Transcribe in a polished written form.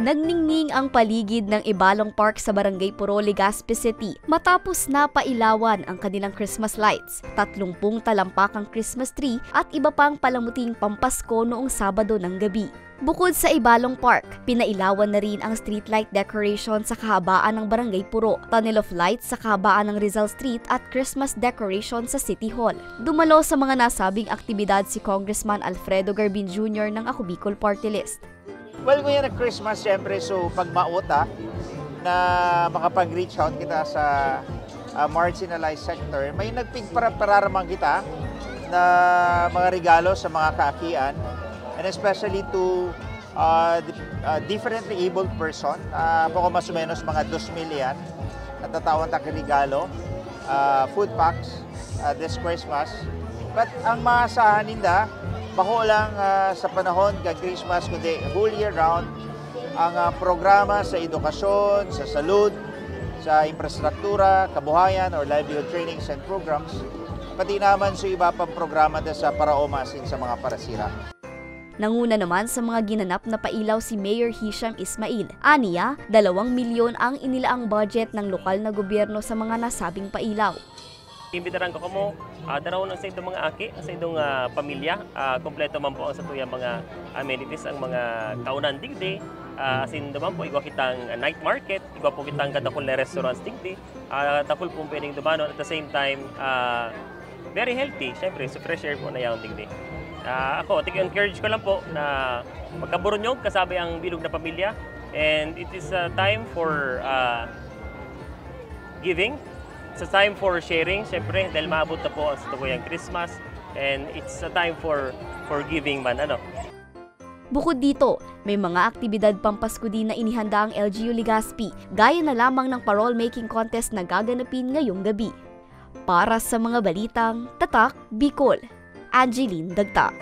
Nagningning ang paligid ng Ibalong Park sa Barangay Puro, Legazpi City matapos na pailawan ang kanilang Christmas lights, 30 talampakang Christmas tree at iba pang palamuting pampasko noong Sabado ng gabi. Bukod sa Ibalong Park, pinailawan na rin ang streetlight decoration sa kahabaan ng Barangay Puro, tunnel of lights sa kahabaan ng Rizal Street at Christmas decoration sa City Hall. Dumalo sa mga nasabing aktibidad si Congressman Alfredo Garbin Jr. ng Ako Bicol Party List. Well, ngayon ang Christmas, siyempre, so pag mauta na makapag-reach out kita sa marginalized sector, may nagpigpararamang kita na mga regalo sa mga kaakian, and especially to differently abled person. Poko mas o menos mga 2,000 yan, natatawang regalo, food packs this Christmas. But ang maasahan ninda, bako lang sa panahon kag Christmas, kundi whole year round, ang programa sa edukasyon, sa salud, sa infrastruktura, kabuhayan or livelihood trainings and programs, pati naman sa iba pang programa sa paraomasin sa mga parasira. Nanguna naman sa mga ginanap na pailaw si Mayor Hisham Ismail. Aniya, 2 milyon ang inilaang budget ng lokal na gobyerno sa mga nasabing pailaw. Imbitaran ko mo, darawon ang sa itong mga aki, sa itong pamilya. Kompleto man po ang sa tuyang mga amenities, ang mga kaunan digdi. Asin naman po, igwa kitang night market, igwa po kitang kadakol na restaurants digdi. Takol po pwedeng dumano at the same time, very healthy. Siyempre, so fresh air po na yung digdi. Ako, encourage ko lang po na magkaburunyog, kasabay ang bilog na pamilya. And it is time for giving. It's a time for sharing, syempre, dahil maabot na po sa tukuyang Christmas, and it's a time for giving man, Bukod dito, may mga aktibidad pampasko din na inihanda ang LGU Legazpi, gaya na lamang ng parole making contest na gaganapin ngayong gabi. Para sa mga balitang Tatak Bicol, Angeline Dagta.